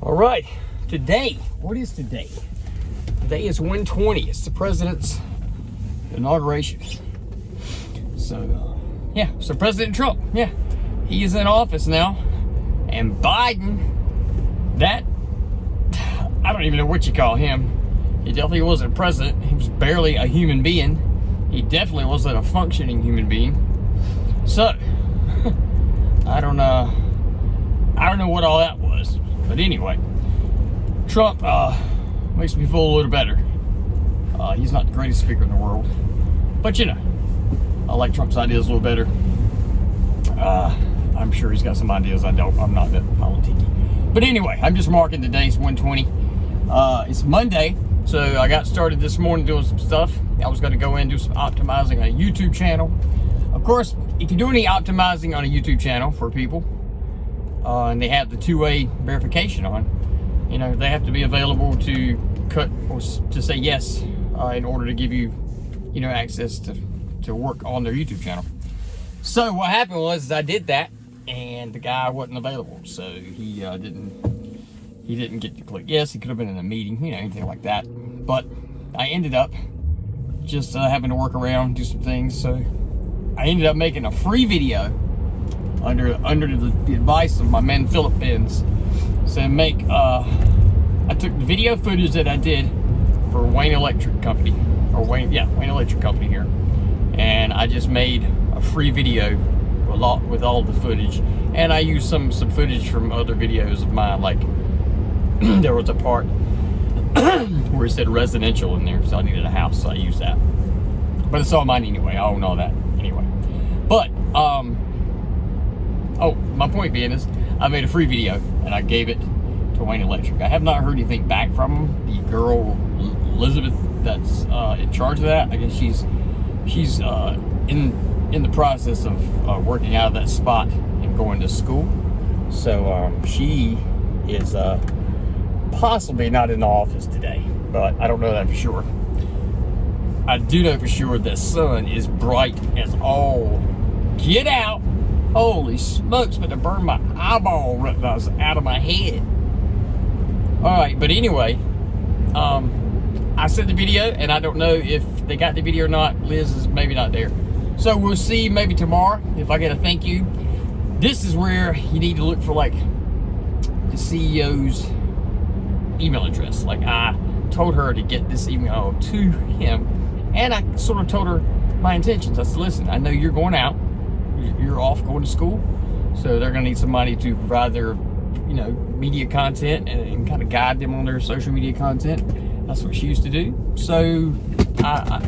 All right, today, what is today? Today is 1/20. It's the president's inauguration. So, so President Trump, he is in office now. And Biden, I don't even know what you call him. He definitely wasn't president. He was barely a human being. He definitely wasn't a functioning human being. So, I don't know what all that was. But anyway, Trump makes me feel a little better. He's not the greatest speaker in the world. But I like Trump's ideas a little better. I'm sure he's got some ideas I'm not that politicky. But anyway, I'm just marking today's 1/20. It's Monday, so I got started this morning doing some stuff. I was going to go in and do some optimizing on a YouTube channel. Of course, if you do any optimizing on a YouTube channel for people, and they have the two-way verification on, they have to be available to cut or to say yes in order to give you, access to work on their YouTube channel. So what happened was I did that, and the guy wasn't available, so he didn't get to click yes. He could have been in a meeting, anything like that. But I ended up just having to work around, do some things. So I ended up making a free video under the advice of my man Philip Benz. So I took the video footage that I did for Vaynerchuk company, Wayne Electric Company here, and I just made a free video with all the footage, and I used some footage from other videos of mine. Like there was a part where it said residential in there, so I needed a house, so I used that. But it's all mine anyway. I own all that anyway. But my point being is, I made a free video and I gave it to Wayne Electric. I have not heard anything back from him. The girl Elizabeth that's in charge of that, I guess she's in the process of working out of that spot and going to school. So she is possibly not in the office today, but I don't know that for sure. I do know for sure the sun is bright as all get out. Holy smokes, but to burn my eyeball retinas out of my head. Alright, but anyway, I sent the video, and I don't know if they got the video or not. Liz is maybe not there. So we'll see maybe tomorrow if I get a thank you. This is where you need to look for like the CEO's email address. Like I told her to get this email to him, and I sort of told her my intentions. I said, listen, I know you're going out. You're off going to school, so they're going to need somebody to provide their, media content and kind of guide them on their social media content. That's what she used to do. So, I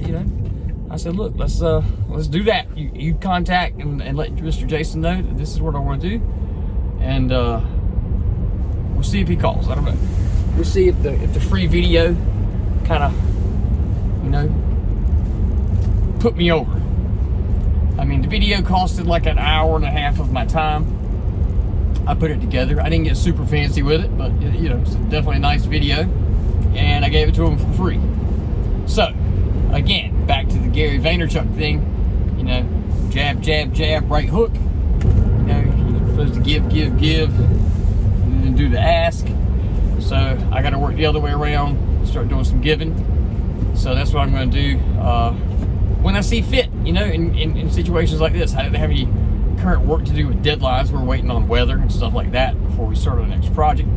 said, look, let's do that. You contact and let Mr. Jason know that this is what I want to do, and we'll see if he calls. I don't know. We'll see if the free video kind of, put me over. I mean, the video costed like an hour and a half of my time. I put it together. I didn't get super fancy with it, but it's definitely a nice video, and I gave it to him for free. So, again, back to the Gary Vaynerchuk thing. Jab, jab, jab, right hook. You're supposed to give, and then do the ask. So I got to work the other way around, start doing some giving. So that's what I'm going to do when I see fit, in situations like this. I didn't have any current work to do with deadlines. We're waiting on weather and stuff like that before we start our next project.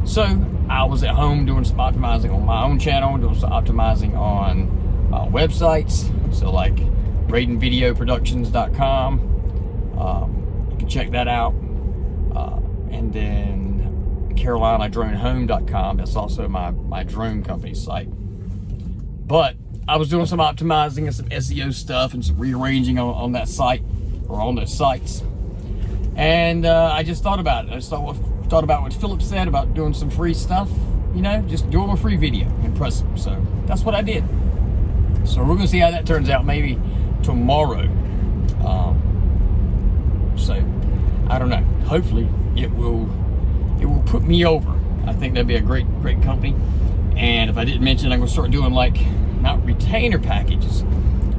So I was at home doing some optimizing on my own channel, doing some optimizing on websites. So like RaydenVideoProductions.com. You can check that out. And then CarolinaDroneHome.com. That's also my drone company site. But I was doing some optimizing and some SEO stuff and some rearranging on that site, or on those sites. And I just thought about it. I just thought about what Philip said about doing some free stuff, just doing a free video and press them. So that's what I did. So we're going to see how that turns out maybe tomorrow. So I don't know. Hopefully it will put me over. I think that'd be a great company. And if I didn't mention, I'm going to start doing like, not retainer packages,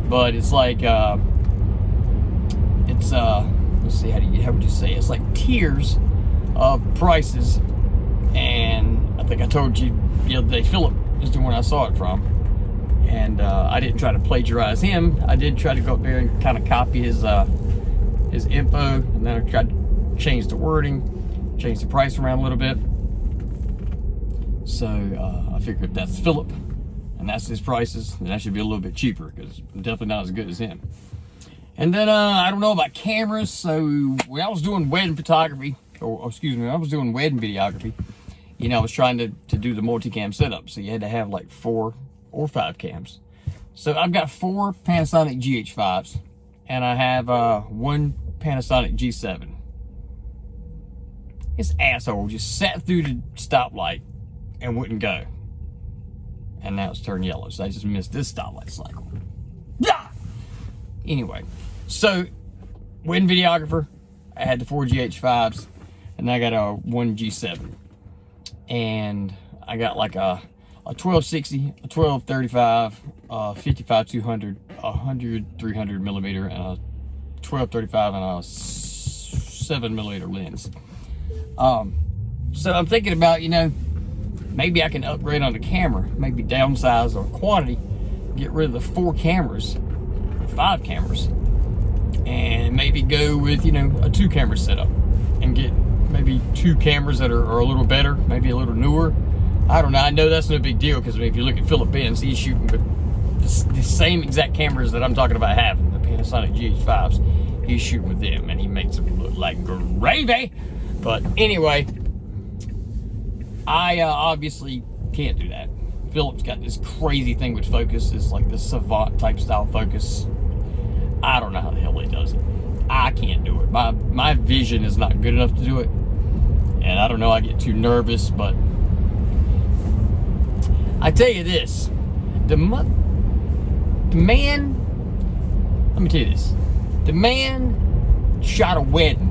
but it's like let's see, how would you say, it's like tiers of prices I think I told you the other day, Philip is the one I saw it from. And I didn't try to plagiarize him. I did try to go up there and kind of copy his info, and then I tried to change the wording, change the price around a little bit. So I figured that's Philip, and that's his prices, and that should be a little bit cheaper because I'm definitely not as good as him. And then I don't know about cameras. So when I was doing wedding photography, or excuse me, when I was doing wedding videography, you know, I was trying to do the multicam setup. So you had to have like 4 or 5 cams. So I've got 4 Panasonic GH5s, and I have 1 Panasonic G7. This asshole just sat through the stoplight and wouldn't go. And now it's turned yellow, so I just missed this stoplight cycle. Ah! Anyway, so wedding videographer, I had the 4 GH5s, and I got a 1 G7. And I got like a 1260, a 1235, 55-200, 100-300 millimeter, and a 1235 and a 7mm lens. So I'm thinking about, you know, maybe I can upgrade on the camera, maybe downsize or quantity, get rid of the 4 cameras, or 5 cameras, and maybe go with, you know, a 2 camera setup, and get maybe 2 cameras that are a little better, maybe a little newer. I don't know. I know that's no big deal because if you look at Philip Benz, he's shooting with the same exact cameras that I'm talking about having, the Panasonic GH5s. He's shooting with them, and he makes them look like gravy. But anyway, I obviously can't do that. Philip's got this crazy thing with focus. It's like this savant type style focus. I don't know how the hell he does it. I can't do it. My vision is not good enough to do it. And I don't know, I get too nervous, but I tell you this, the man, let me tell you this, the man shot a wedding,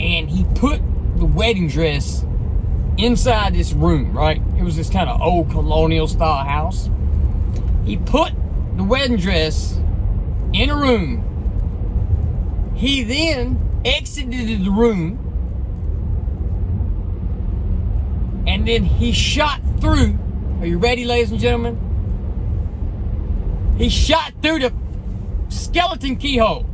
and he put the wedding dress inside this room, right? It was this kind of old colonial style house. He put the wedding dress in a room. He then exited the room, and then he shot through. Are you ready, ladies and gentlemen? He shot through the skeleton keyhole.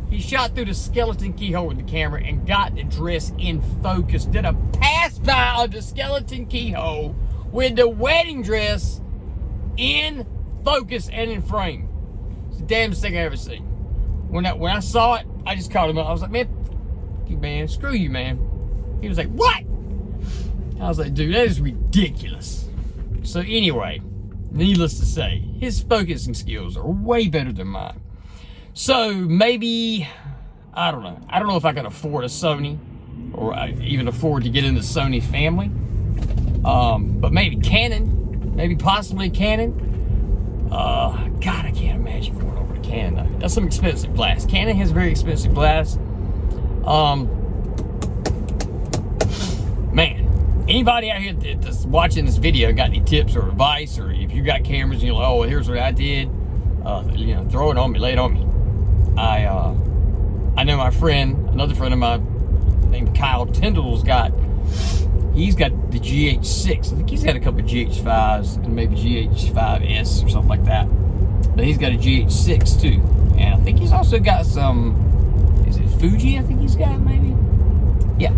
He shot through the skeleton keyhole with the camera and got the dress in focus. Did a pass by of the skeleton keyhole with the wedding dress in focus and in frame. It's the damnest thing I ever seen. When I saw it, I just called him up. I was like, man, you man, screw you, man. He was like, what? I was like, dude, that is ridiculous. So anyway, needless to say, his focusing skills are way better than mine. So maybe, I don't know. I don't know if I can afford a Sony, or I even afford to get in the Sony family. But maybe Canon, maybe possibly Canon. God, I can't imagine going over to Canon though. That's some expensive glass. Canon has very expensive glass. Man. Anybody out here that's watching this video got any tips or advice, or if you got cameras and you're like, oh, here's what I did, you know, throw it on me, lay it on me. I know my friend, another friend of mine named Kyle Tyndall's he's got the GH6. I think he's got a couple of GH5s and maybe GH5S or something like that. But he's got a GH6 too. And I think he's also got some, is it Fuji I think he's got maybe? Yeah.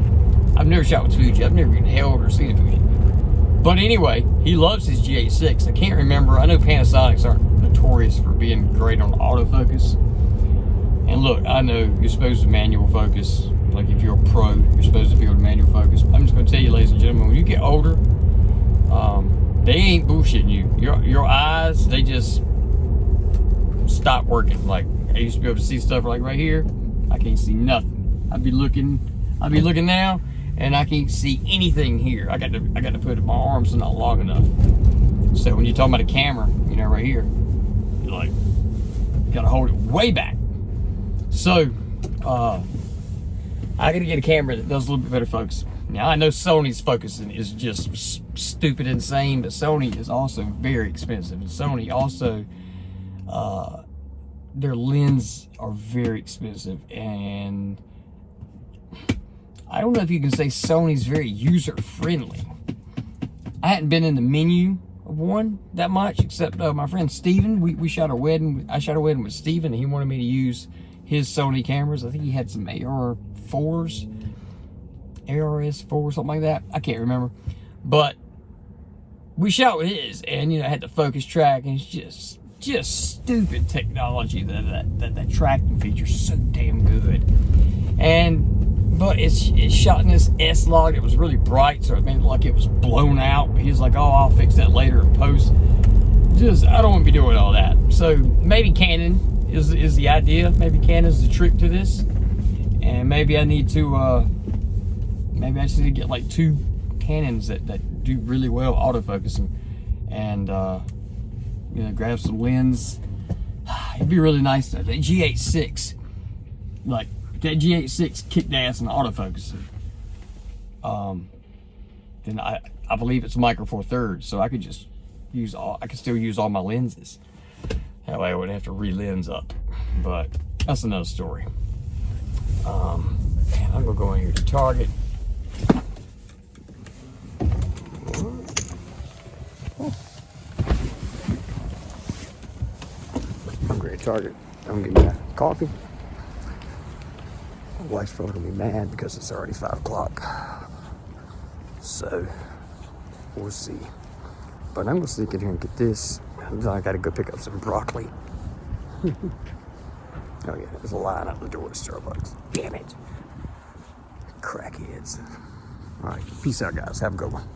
I've never shot with Fuji. I've never even held or seen a Fuji. But anyway, he loves his GH6. I can't remember. I know Panasonics aren't notorious for being great on autofocus. And look, I know you're supposed to manual focus. Like if you're a pro, you're supposed to be able to manual focus. I'm just going to tell you, ladies and gentlemen, when you get older, they ain't bullshitting you. Your eyes, they just stop working. Like I used to be able to see stuff like right here. I can't see nothing. I'd be looking now, and I can't see anything here. I got to put my arms not long enough. So when you're talking about a camera, you know, right here, you're like, you gotta hold it way back. So I gotta get a camera that does a little bit better focus. Now I know Sony's focusing is just stupid insane, but Sony is also very expensive. And Sony also, their lenses are very expensive, and I don't know if you can say Sony's very user-friendly. I hadn't been in the menu of one that much, except my friend Steven. We shot a wedding. I shot a wedding with Steven, and he wanted me to use his Sony cameras. I think he had some ARS4, something like that. I can't remember. But we shot with his, and I had the focus track, and it's just stupid technology. That tracking feature is so damn good. But it's shot in this S-Log. It was really bright, so it made it like it was blown out. But he's like, oh, I'll fix that later in post. I don't want to be doing all that. So maybe Canon is the idea. Maybe Canon's the trick to this. And maybe I need to, maybe I just need to get like 2 Canons that do really well autofocusing. And, grab some lens. It'd be really nice to have that G8.6. Like, that G8.6 kicked ass in autofocusing. Then I believe it's micro four thirds, so I could just I could still use all my lenses. That way I wouldn't have to re-lens up. But that's another story. I'm gonna go in here to Target. I'm going to Target. I'm gonna get my coffee. My wife's probably gonna be mad because it's already 5 o'clock. So we'll see. But I'm gonna sneak in here and get this. I gotta go pick up some broccoli. Oh yeah, there's a line out the door to Starbucks. Damn it. Crackheads. All right, peace out, guys. Have a good one.